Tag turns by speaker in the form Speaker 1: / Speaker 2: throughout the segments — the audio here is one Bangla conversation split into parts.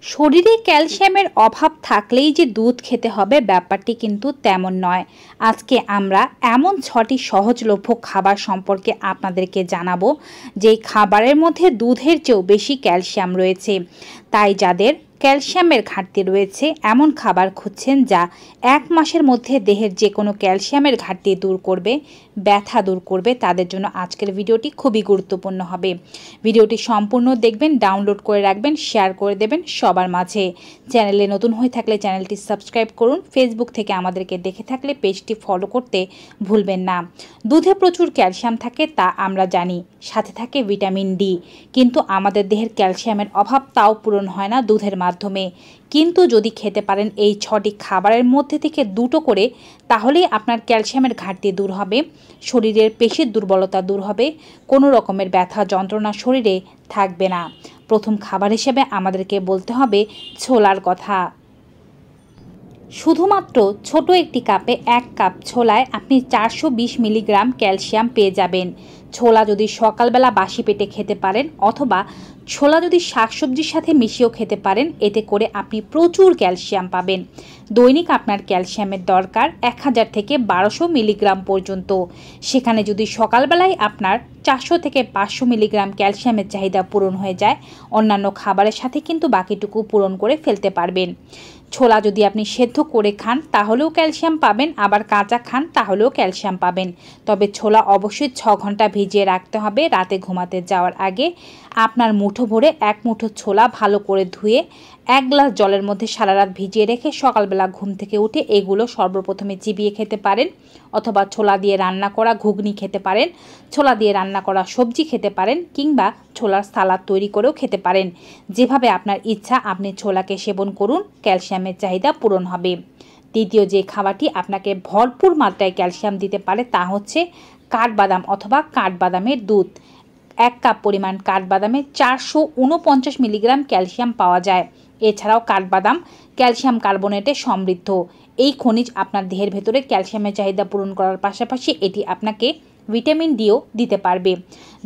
Speaker 1: শরীরে ক্যালসিয়ামের অভাব থাকলেই যে দুধ খেতে হবে ব্যাপারটি কিন্তু তেমন নয়। আজকে আমরা এমন 6টি সহজলভ্য খাবার সম্পর্কে আপনাদেরকে জানাবো যেই খাবারের মধ্যে দুধের চেয়েও বেশি ক্যালসিয়াম রয়েছে। তাই যাদের ক্যালসিয়ামের ঘাটতি রয়েছে এমন খাবার খুঁজছেন যা 1 মাসের মধ্যে দেহের যে কোনো ক্যালসিয়ামের ঘাটতি দূর করবে, ব্যথা দূর করবে, তাদের জন্য আজকের ভিডিওটি খুবই গুরুত্বপূর্ণ হবে। ভিডিওটি সম্পূর্ণ দেখবেন, ডাউনলোড করে রাখবেন, শেয়ার করে দেবেন সবার মাঝে। চ্যানেলে নতুন হয়ে থাকলে চ্যানেলটি সাবস্ক্রাইব করুন। ফেসবুক থেকে আমাদেরকে দেখে থাকলে পেজটি ফলো করতে ভুলবেন না। দুধে প্রচুর ক্যালসিয়াম থাকে তা আমরা জানি, সাথে থাকে ভিটামিন ডি। কিন্তু আমাদের দেহের ক্যালসিয়ামের অভাব তাও পূরণ হয় না দুধের মাধ্যমে। কিন্তু যদি খেতে পারেন এই 6টি খাবারের মধ্যে থেকে 2টো করে, তাহলেই আপনার ক্যালসিয়ামের ঘাটতি দূর হবে, শরীরের পেশির দুর্বলতা দূর হবে, কোনো রকমের ব্যথা যন্ত্রণা শরীরে থাকবে না। প্রথম খাবার হিসেবে আমাদেরকে বলতে হবে ছোলার কথা। শুধুমাত্র ছোট একটি কাপে 1 কাপ ছোলায় আপনি 420 মিলিগ্রাম ক্যালসিয়াম পেয়ে যাবেন। ছোলা যদি সকালবেলা বাসি পেটে খেতে পারেন অথবা ছোলা যদি শাকসবজির সাথে মিশিয়েও খেতে পারেন, এতে করে আপনি প্রচুর ক্যালসিয়াম পাবেন। দৈনিক আপনার ক্যালসিয়ামের দরকার 1000 থেকে 1200 মিলিগ্রাম পর্যন্ত। সেখানে যদি সকালবেলায় আপনার 400 থেকে 500 মিলিগ্রাম ক্যালসিয়ামের চাহিদা পূরণ হয়ে যায়, অন্যান্য খাবারের সাথে কিন্তু বাকিটুকু পূরণ করে ফেলতে পারবেন। ছোলা যদি আপনি সেদ্ধ করে খান তাহলেও ক্যালসিয়াম পাবেন, আবার কাঁচা খান তাহলেও ক্যালসিয়াম পাবেন। তবে ছোলা অবশ্যই 6 ঘন্টা ভিজিয়ে রাখতে হবে রাতে ঘুমাতে যাওয়ার আগে। আপনার মুঠো ভরে 1 মুঠো ছোলা ভালো করে ধুয়ে 1 গ্লাস জলের মধ্যে সারা রাত ভিজিয়ে রেখে সকালবেলা ঘুম থেকে উঠে এগুলো সর্বপ্রথমে চিবিয়ে খেতে পারেন, অথবা ছোলা দিয়ে রান্না করা ঘুগনি খেতে পারেন, ছোলা দিয়ে রান্না করা সবজি খেতে পারেন, কিংবা ছোলার সালাদ তৈরি করেও খেতে পারেন। যেভাবে আপনার ইচ্ছা আপনি ছোলাকে সেবন করুন, ক্যালসিয়ামের চাহিদা পূরণ হবে। দ্বিতীয় যে খাবারটি আপনাকে ভরপুর মাত্রায় ক্যালসিয়াম দিতে পারে তা হচ্ছে কাঠবাদাম অথবা কাঠবাদামের দুধ। 1 কাপ পরিমাণ কাঠবাদামে 449 মিলিগ্রাম ক্যালসিয়াম পাওয়া যায়। এছাড়াও কাঠবাদাম ক্যালসিয়াম কার্বনেটে সমৃদ্ধ। এই খনিজ আপনার দেহের ভেতরে ক্যালসিয়ামের চাহিদা পূরণ করার পাশাপাশি এটি আপনাকে ভিটামিন ডিও দিতে পারবে।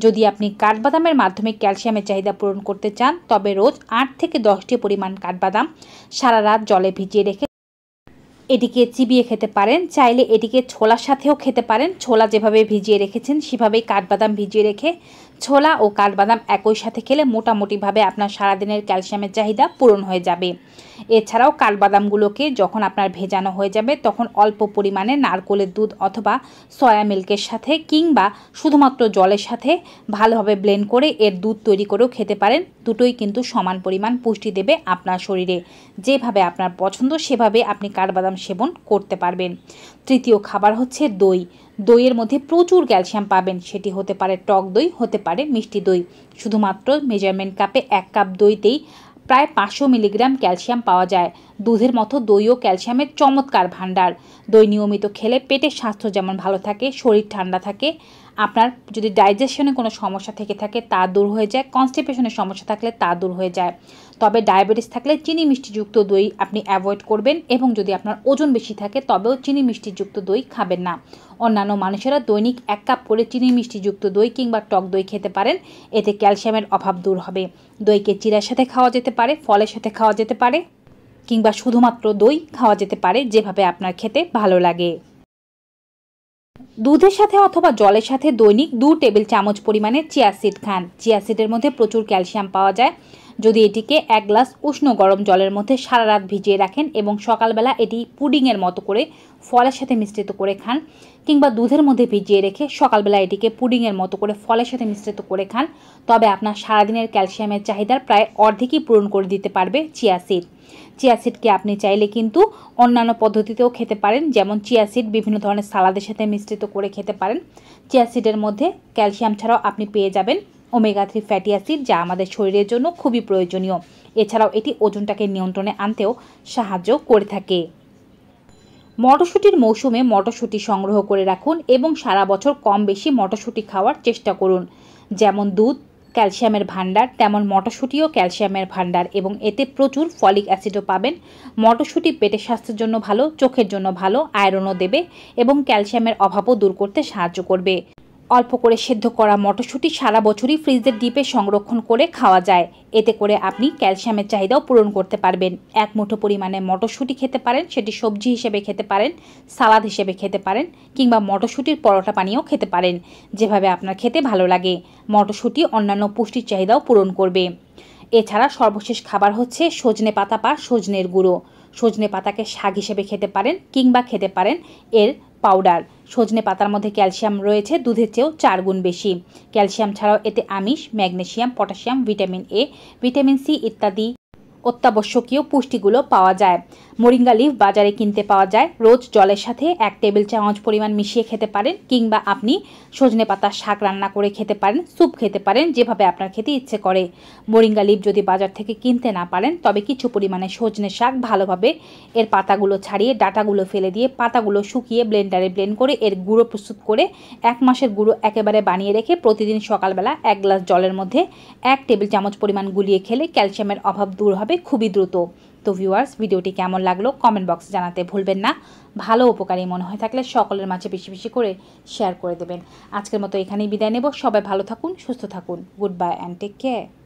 Speaker 1: যদি আপনি কাঠবাদামের মাধ্যমে ক্যালসিয়ামের চাহিদা পূরণ করতে চান, তবে রোজ 8 থেকে 10টি পরিমাণ কাঠবাদাম সারা রাত জলে ভিজিয়ে রেখে এটিকে চিবিয়ে খেতে পারেন। চাইলে এটিকে ছোলার সাথেও খেতে পারেন। ছোলা যেভাবে ভিজিয়ে রেখেছেন সেভাবেই কাঠবাদাম ভিজিয়ে রেখে ছোলা ও কাঠবাদাম একই সাথে খেলে মোটামুটিভাবে আপনার সারাদিনের ক্যালসিয়ামের চাহিদা পূরণ হয়ে যাবে। এছাড়াও কাঠবাদামগুলোকে যখন আপনার ভেজানো হয়ে যাবে তখন অল্প পরিমাণে নারকেলের দুধ অথবা সয়া মিল্কের সাথে কিংবা শুধুমাত্র জলের সাথে ভালোভাবে ব্লেন্ড করে এর দুধ তৈরি করেও খেতে পারেন। দুটোই কিন্তু সমান পরিমাণ পুষ্টি দেবে আপনার শরীরে। যেভাবে আপনার পছন্দ সেভাবে আপনি কাঠবাদাম সেবন করতে পারবেন। তৃতীয় খাবার হচ্ছে দই। দইয়ের মধ্যে প্রচুর ক্যালসিয়াম পাবেন। সেটি হতে পারে টক দই, হতে পারে মিষ্টি দই। শুধুমাত্র মেজারমেন্ট কাপে 1 কাপ দইতেই প্রায় 500 মিলিগ্রাম ক্যালসিয়াম পাওয়া যায়। দুধের মতো দইও ক্যালসিয়ামের চমৎকার ভাণ্ডার। দই নিয়মিত খেলে পেটের স্বাস্থ্য যেমন ভালো থাকে, শরীর ঠান্ডা থাকে, আপনার যদি ডাইজেশনে কোনো সমস্যা থেকে থাকে তা দূর হয়ে যায়, কনস্টিপেশনের সমস্যা থাকলে তা দূর হয়ে যায়। তবে ডায়াবেটিস থাকলে চিনি মিষ্টিযুক্ত দই আপনি অ্যাভয়েড করবেন, এবং যদি আপনার ওজন বেশি থাকে তবেও চিনি মিষ্টিযুক্ত দই খাবেন না। অন্যান্য মানুষেরা দৈনিক 1 কাপ করে চিনি মিষ্টিযুক্ত দই কিংবা টক দই খেতে পারেন। এতে ক্যালসিয়ামের অভাব দূর হবে। দইকে চিড়ার সাথে খাওয়া যেতে পারে, ফলের সাথে খাওয়া যেতে পারে, কিংবা শুধুমাত্র দই খাওয়া যেতে পারে, যেভাবে আপনার খেতে ভালো লাগে। দুধের সাথে অথবা জলের সাথে দৈনিক 2 টেবিল চামচ পরিমাণে চিয়া সিড খান। চিয়া সিডের মধ্যে প্রচুর ক্যালসিয়াম পাওয়া যায়। যদি এটিকে 1 গ্লাস উষ্ণ গরম জলের মধ্যে সারা রাত ভিজিয়ে রাখেন এবং সকালবেলা এটি পুডিংয়ের মতো করে ফলের সাথে মিশ্রিত করে খান, কিংবা দুধের মধ্যে ভিজিয়ে রেখে সকালবেলা এটিকে পুডিংয়ের মতো করে ফলের সাথে মিশ্রিত করে খান, তবে আপনার সারাদিনের ক্যালসিয়ামের চাহিদার প্রায় অর্ধেকই পূরণ করে দিতে পারবে চিয়া সিড। চিয়া সিডকে আপনি চাইলে কিন্তু অন্যান্য পদ্ধতিতেও খেতে পারেন, যেমন চিয়া সিড বিভিন্ন ধরনের সালাদের সাথে মিশ্রিত করে খেতে পারেন। চিয়া সিডের মধ্যে ক্যালসিয়াম ছাড়াও আপনি পেয়ে যাবেন ওমেগা 3 ফ্যাটি অ্যাসিড, যা আমাদের শরীরের জন্য খুবই প্রয়োজনীয়। এছাড়াও এটি ওজনটাকে নিয়ন্ত্রণে আনতেও সাহায্য করে থাকে। মটরশুঁটির মৌসুমে মটরশুঁটি সংগ্রহ করে রাখুন এবং সারা বছর কম বেশি মটরশুঁটি খাওয়ার চেষ্টা করুন। যেমন দুধ ক্যালসিয়ামের ভাণ্ডার, তেমন মটরশুঁটিও ক্যালসিয়ামের ভাণ্ডার, এবং এতে প্রচুর ফলিক অ্যাসিডও পাবেন। মটরশুঁটি পেটের স্বাস্থ্যের জন্য ভালো, চোখের জন্য ভালো, আয়রনও দেবে এবং ক্যালসিয়ামের অভাবও দূর করতে সাহায্য করবে। অল্প করে সেদ্ধ করা মটরশুঁটি সারা বছরই ফ্রিজের ডিপে সংরক্ষণ করে খাওয়া যায়। এতে করে আপনি ক্যালসিয়ামের চাহিদাও পূরণ করতে পারবেন। এক মুঠো পরিমাণে মটরশুঁটি খেতে পারেন, সেটি সবজি হিসেবে খেতে পারেন, সালাদ হিসেবে খেতে পারেন, কিংবা মটরশুঁটির পরোটা বানিয়েও খেতে পারেন। যেভাবে আপনার খেতে ভালো লাগে। মটরশুঁটি অন্যান্য পুষ্টির চাহিদাও পূরণ করবে। এছাড়া সর্বশেষ খাবার হচ্ছে সজনে পাতা বা সজনের গুঁড়ো। সজনে পাতাকে শাক হিসেবে খেতে পারেন, কিংবা খেতে পারেন এর পাউডার। সজনে পাতার মধ্যে ক্যালসিয়াম রয়েছে দুধের চেয়েও 4 গুণ বেশি। ক্যালসিয়াম ছাড়াও এতে আমিষ, magnesium, potassium, vitamin A, vitamin C ইত্যাদি অত্যাবশ্যকীয় পুষ্টিগুলো পাওয়া যায়। মোরিঙ্গা লিফ বাজারে কিনতে পাওয়া যায়। রোজ জলের সাথে 1 টেবিল চামচ পরিমাণ মিশিয়ে খেতে পারেন, কিংবা আপনি সজনে পাতার শাক রান্না করে খেতে পারেন, স্যুপ খেতে পারেন, যেভাবে আপনার খেতে ইচ্ছে করে। মোরিঙ্গা লিফ যদি বাজার থেকে কিনতে না পারেন, তবে কিছু পরিমাণে সজনে শাক ভালোভাবে এর পাতাগুলো ছাড়িয়ে ডাঁটাগুলো ফেলে দিয়ে পাতাগুলো শুকিয়ে ব্লেন্ডারে ব্লেন্ড করে এর গুঁড়ো প্রস্তুত করে 1 মাসের গুঁড়ো একেবারে বানিয়ে রেখে প্রতিদিন সকালবেলা 1 গ্লাস জলের মধ্যে 1 টেবিল চামচ পরিমাণ গুলিয়ে খেলে ক্যালসিয়ামের অভাব দূর হবে খুবই দ্রুত। তো ভিউয়ার্স, ভিডিওটি কেমন লাগলো কমেন্ট বক্সে জানাতে ভুলবেন না। ভালো উপকারী মনে হয়ে থাকলে সকলের মাঝে বেশি বেশি করে শেয়ার করে দেবেন। আজকের মতো এখানেই বিদায় নেব। সবাই ভালো থাকুন, সুস্থ থাকুন। Good bye and take care.